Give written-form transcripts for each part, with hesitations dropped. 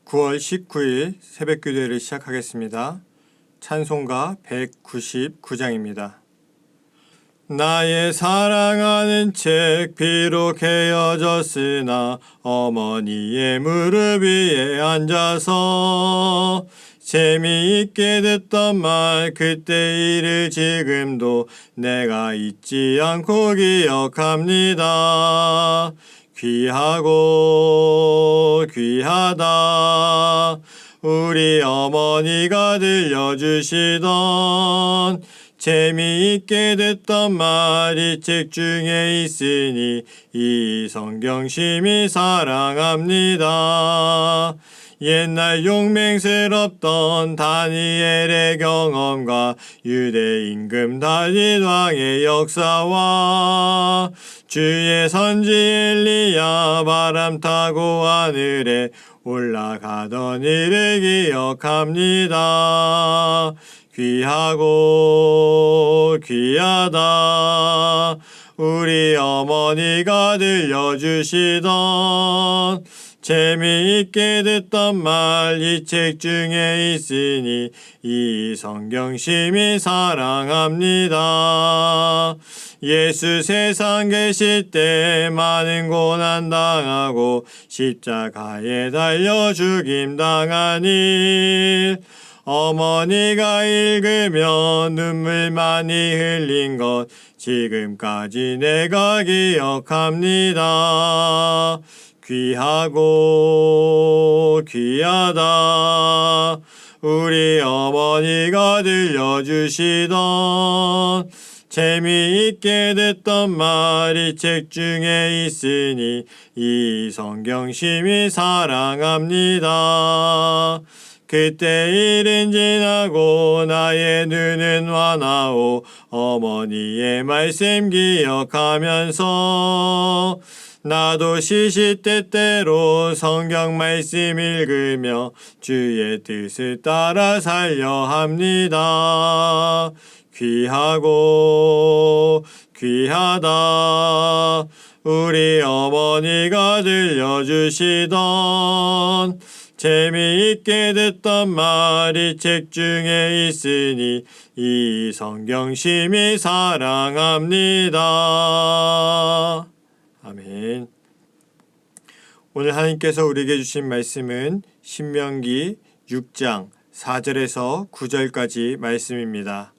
9월 19일 새벽기도회를 시작하겠습니다. 찬송가 199장입니다. 나의 사랑하는 책 비록 헤어졌으나 어머니의 무릎 위에 앉아서 재미있게 듣던 말 그때 일을 지금도 내가 잊지 않고 기억합니다. 귀하고 귀하다 우리 어머니가 들려주시던 재미있게 듣던 말이 책 중에 있으니 이 성경 심히 사랑합니다. 옛날 용맹스럽던 다니엘의 경험과 유대 임금 다윗 왕의 역사와 주의 선지 엘리야 바람 타고 하늘에 올라가던 일을 기억합니다. 귀하고 귀하다 우리 어머니가 들려주시던 재미있게 듣던 말 이 책 중에 있으니 이 성경 심히 사랑합니다. 예수 세상 계실 때 많은 고난 당하고 십자가에 달려 죽임 당한 일 어머니가 읽으며 눈물 많이 흘린 것 지금까지 내가 기억합니다. 귀하고 귀하다 우리 어머니가 들려주시던 재미있게 듣던 말이 책 중에 있으니 이 성경 심히 사랑합니다. 그때 일은 지나고 나의 눈은 환하오 어머니의 말씀 기억하면서 나도 시시때때로 성경 말씀 읽으며 주의 뜻을 따라 살려 합니다. 귀하고 귀하다 우리 어머니가 들려주시던 재미있게 듣던 말이 책 중에 있으니 이 성경 심히 사랑합니다. 아멘. 오늘 하나님께서 우리에게 주신 말씀은 신명기 6장 4절에서 9절까지 말씀입니다.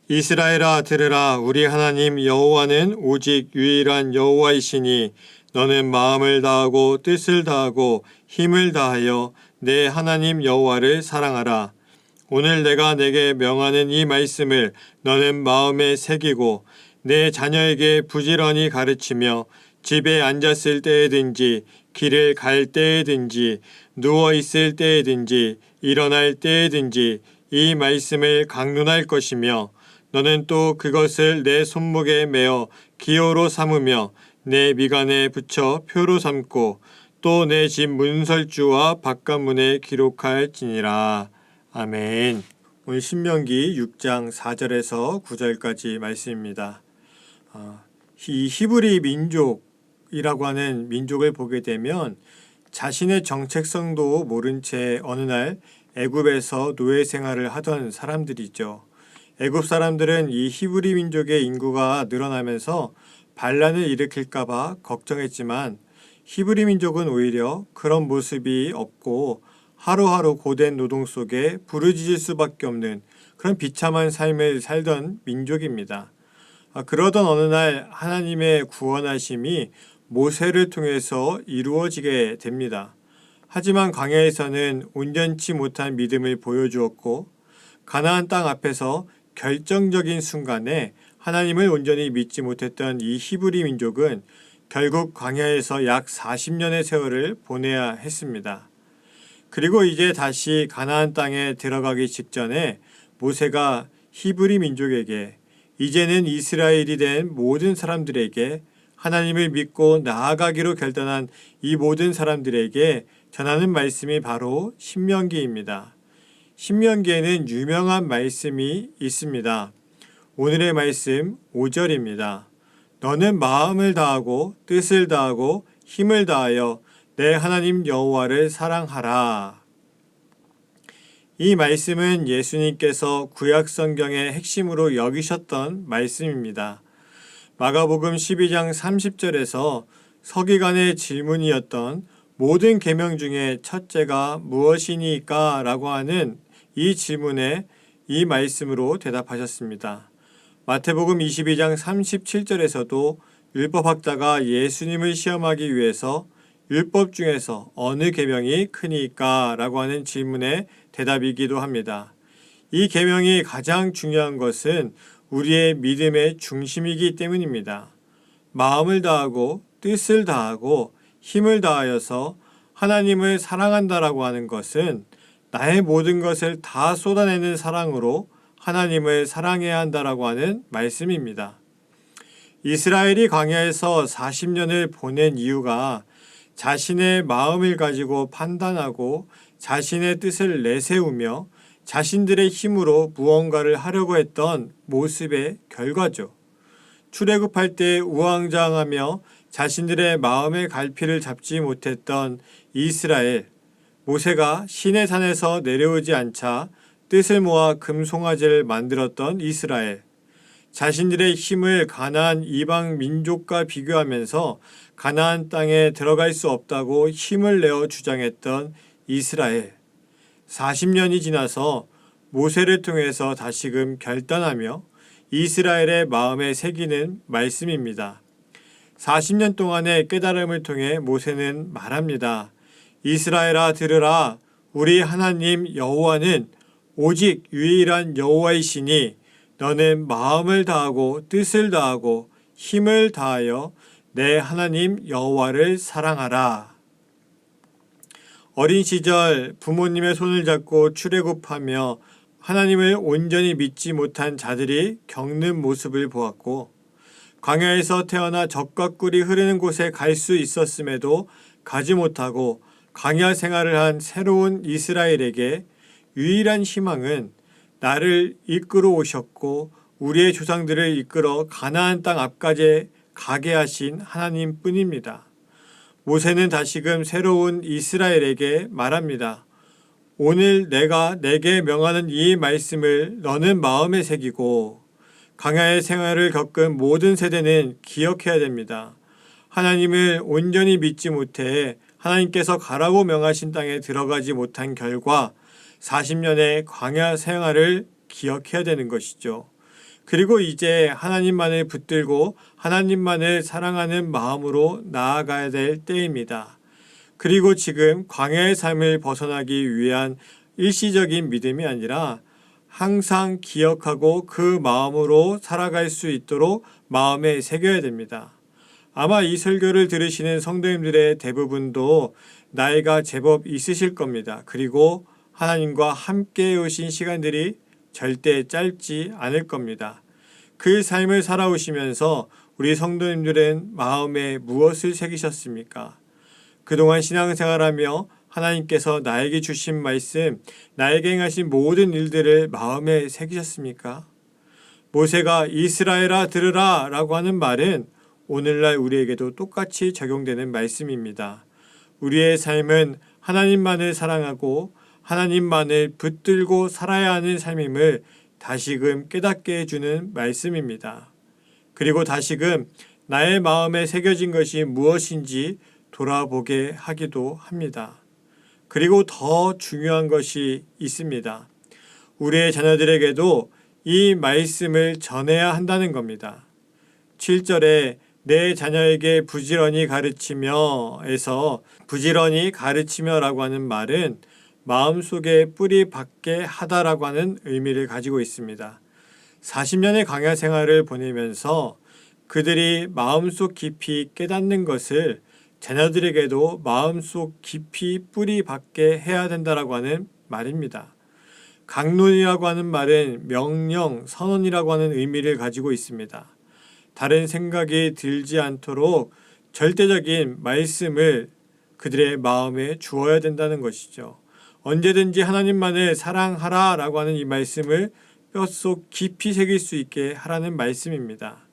이스라엘아 들으라 우리 하나님 여호와는 오직 유일한 여호와이시니 너는 마음을 다하고 뜻을 다하고 힘을 다하여 내 하나님 여호와를 사랑하라. 오늘 내가 내게 명하는 이 말씀을 너는 마음에 새기고 내 자녀에게 부지런히 가르치며 집에 앉았을 때에든지 길을 갈 때에든지 누워 있을 때에든지 일어날 때에든지 이 말씀을 강론할 것이며 너는 또 그것을 내 손목에 메어 기호로 삼으며 내 미간에 붙여 표로 삼고 또 내 집 문설주와 바깥문에 기록할지니라. 아멘. 오늘 신명기 6장 4절에서 9절까지 말씀입니다. 이 히브리 민족이라고 하는 민족을 보게 되면 자신의 정체성도 모른 채 어느 날 애굽에서 노예 생활을 하던 사람들이죠. 애굽 사람들은 이 히브리 민족의 인구가 늘어나면서 반란을 일으킬까봐 걱정했지만 히브리 민족은 오히려 그런 모습이 없고 하루하루 고된 노동 속에 부르짖을 수밖에 없는 그런 비참한 삶을 살던 민족입니다. 그러던 어느 날 하나님의 구원하심이 모세를 통해서 이루어지게 됩니다. 하지만 광야에서는 온전치 못한 믿음을 보여주었고 가나안 땅 앞에서 결정적인 순간에 하나님을 온전히 믿지 못했던 이 히브리 민족은 결국 광야에서 약 40년의 세월을 보내야 했습니다. 그리고 이제 다시 가나안 땅에 들어가기 직전에 모세가 히브리 민족에게 이제는 이스라엘이 된 모든 사람들에게 하나님을 믿고 나아가기로 결단한 이 모든 사람들에게 전하는 말씀이 바로 신명기입니다. 신명기에는 유명한 말씀이 있습니다. 오늘의 말씀 5절입니다. 너는 마음을 다하고 뜻을 다하고 힘을 다하여 내 하나님 여호와를 사랑하라. 이 말씀은 예수님께서 구약 성경의 핵심으로 여기셨던 말씀입니다. 마가복음 12장 30절에서 서기관의 질문이었던 모든 계명 중에 첫째가 무엇이니까? 라고 하는 이 질문에 이 말씀으로 대답하셨습니다. 마태복음 22장 37절에서도 율법학자가 예수님을 시험하기 위해서 율법 중에서 어느 계명이 크니까? 라고 하는 질문에 대답이기도 합니다. 이 계명이 가장 중요한 것은 우리의 믿음의 중심이기 때문입니다. 마음을 다하고 뜻을 다하고 힘을 다하여서 하나님을 사랑한다라고 하는 것은 나의 모든 것을 다 쏟아내는 사랑으로 하나님을 사랑해야 한다라고 하는 말씀입니다. 이스라엘이 광야에서 40년을 보낸 이유가 자신의 마음을 가지고 판단하고 자신의 뜻을 내세우며 자신들의 힘으로 무언가를 하려고 했던 모습의 결과죠. 출애굽할 때 우왕좌왕하며 자신들의 마음의 갈피를 잡지 못했던 이스라엘, 모세가 시내산에서 내려오지 않자 뜻을 모아 금송아지를 만들었던 이스라엘, 자신들의 힘을 가나안 이방 민족과 비교하면서 가나안 땅에 들어갈 수 없다고 힘을 내어 주장했던 이스라엘, 40년이 지나서 모세를 통해서 다시금 결단하며 이스라엘의 마음에 새기는 말씀입니다. 40년 동안의 깨달음을 통해 모세는 말합니다. 이스라엘아 들으라. 우리 하나님 여호와는 오직 유일한 여호와이시니 너는 마음을 다하고 뜻을 다하고 힘을 다하여 내 하나님 여호와를 사랑하라. 어린 시절 부모님의 손을 잡고 출애굽하며 하나님을 온전히 믿지 못한 자들이 겪는 모습을 보았고, 광야에서 태어나 젖과 꿀이 흐르는 곳에 갈 수 있었음에도 가지 못하고 광야 생활을 한 새로운 이스라엘에게 유일한 희망은 나를 이끌어 오셨고 우리의 조상들을 이끌어 가나안 땅 앞까지 가게 하신 하나님뿐입니다. 모세는 다시금 새로운 이스라엘에게 말합니다. 오늘 내가 내게 명하는 이 말씀을 너는 마음에 새기고 광야의 생활을 겪은 모든 세대는 기억해야 됩니다. 하나님을 온전히 믿지 못해 하나님께서 가라고 명하신 땅에 들어가지 못한 결과 40년의 광야 생활을 기억해야 되는 것이죠. 그리고 이제 하나님만을 붙들고 하나님만을 사랑하는 마음으로 나아가야 될 때입니다. 그리고 지금 광야의 삶을 벗어나기 위한 일시적인 믿음이 아니라 항상 기억하고 그 마음으로 살아갈 수 있도록 마음에 새겨야 됩니다. 아마 이 설교를 들으시는 성도님들의 대부분도 나이가 제법 있으실 겁니다. 그리고 하나님과 함께 오신 시간들이 절대 짧지 않을 겁니다. 그 삶을 살아오시면서 우리 성도님들은 마음에 무엇을 새기셨습니까? 그동안 신앙생활하며 하나님께서 나에게 주신 말씀, 나에게 행하신 모든 일들을 마음에 새기셨습니까? 모세가 이스라엘아 들으라 라고 하는 말은 오늘날 우리에게도 똑같이 적용되는 말씀입니다. 우리의 삶은 하나님만을 사랑하고 하나님만을 붙들고 살아야 하는 삶임을 다시금 깨닫게 해주는 말씀입니다. 그리고 다시금 나의 마음에 새겨진 것이 무엇인지 돌아보게 하기도 합니다. 그리고 더 중요한 것이 있습니다. 우리의 자녀들에게도 이 말씀을 전해야 한다는 겁니다. 7절에 내 자녀에게 부지런히 가르치며에서 부지런히 가르치며라고 하는 말은 마음속에 뿌리 박게 하다라고 하는 의미를 가지고 있습니다. 40년의 광야 생활을 보내면서 그들이 마음속 깊이 깨닫는 것을 자녀들에게도 마음속 깊이 뿌리 박게 해야 된다라고 하는 말입니다. 강론이라고 하는 말은 명령, 선언이라고 하는 의미를 가지고 있습니다. 다른 생각이 들지 않도록 절대적인 말씀을 그들의 마음에 주어야 된다는 것이죠. 언제든지 하나님만을 사랑하라 라고 하는 이 말씀을 뼛속 깊이 새길 수 있게 하라는 말씀입니다.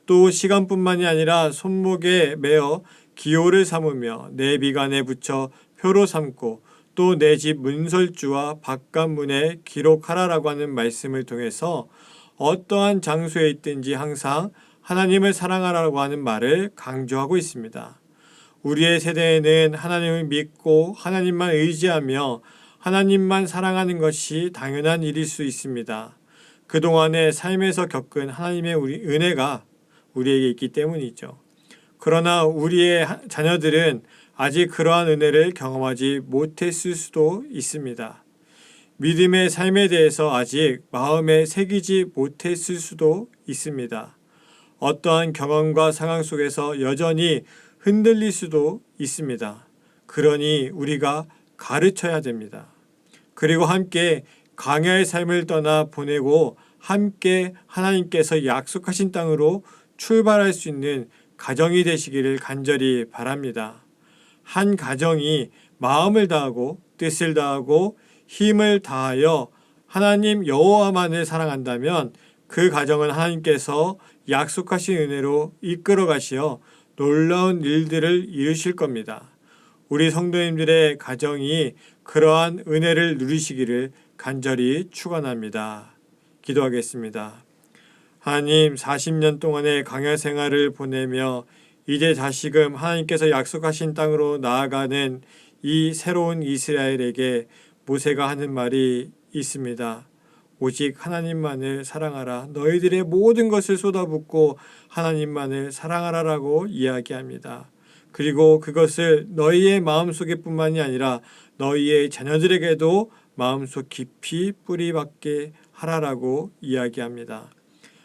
또 시간뿐만이 아니라 손목에 매어 기호를 삼으며 내 비관에 붙여 표로 삼고 또 내 집 문설주와 바깥문에 기록하라라고 하는 말씀을 통해서 어떠한 장소에 있든지 항상 하나님을 사랑하라고 하는 말을 강조하고 있습니다. 우리의 세대에는 하나님을 믿고 하나님만 의지하며 하나님만 사랑하는 것이 당연한 일일 수 있습니다. 그동안의 삶에서 겪은 하나님의 은혜가 우리에게 있기 때문이죠. 그러나 우리의 자녀들은 아직 그러한 은혜를 경험하지 못했을 수도 있습니다. 믿음의 삶에 대해서 아직 마음에 새기지 못했을 수도 있습니다. 어떠한 경험과 상황 속에서 여전히 흔들릴 수도 있습니다. 그러니 우리가 가르쳐야 됩니다. 그리고 함께 광야의 삶을 떠나 보내고 함께 하나님께서 약속하신 땅으로 출발할 수 있는 가정이 되시기를 간절히 바랍니다. 한 가정이 마음을 다하고 뜻을 다하고 힘을 다하여 하나님 여호와만을 사랑한다면 그 가정은 하나님께서 약속하신 은혜로 이끌어 가시어 놀라운 일들을 이루실 겁니다. 우리 성도님들의 가정이 그러한 은혜를 누리시기를 간절히 축원합니다. 기도하겠습니다. 하나님, 40년 동안의 광야 생활을 보내며 이제 다시금 하나님께서 약속하신 땅으로 나아가는 이 새로운 이스라엘에게 모세가 하는 말이 있습니다. 오직 하나님만을 사랑하라. 너희들의 모든 것을 쏟아붓고 하나님만을 사랑하라라고 이야기합니다. 그리고 그것을 너희의 마음속에 뿐만이 아니라 너희의 자녀들에게도 마음속 깊이 뿌리박게 하라라고 이야기합니다.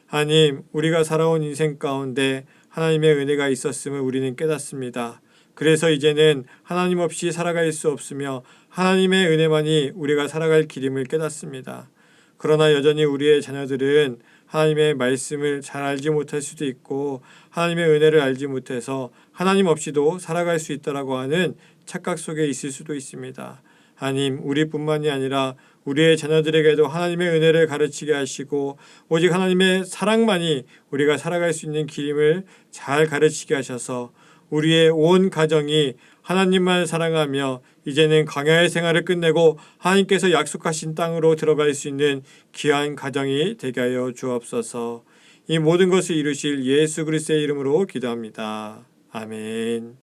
하나님, 우리가 살아온 인생 가운데 하나님의 은혜가 있었음을 우리는 깨닫습니다. 그래서 이제는 하나님 없이 살아갈 수 없으며 하나님의 은혜만이 우리가 살아갈 길임을 깨닫습니다. 그러나 여전히 우리의 자녀들은 하나님의 말씀을 잘 알지 못할 수도 있고 하나님의 은혜를 알지 못해서 하나님 없이도 살아갈 수 있다라고 하는 착각 속에 있을 수도 있습니다. 하나님, 우리뿐만이 아니라 우리의 자녀들에게도 하나님의 은혜를 가르치게 하시고 오직 하나님의 사랑만이 우리가 살아갈 수 있는 길임을 잘 가르치게 하셔서 우리의 온 가정이 하나님만 사랑하며 이제는 광야의 생활을 끝내고 하나님께서 약속하신 땅으로 들어갈 수 있는 귀한 가정이 되게 하여 주옵소서. 이 모든 것을 이루실 예수 그리스도의 이름으로 기도합니다. 아멘.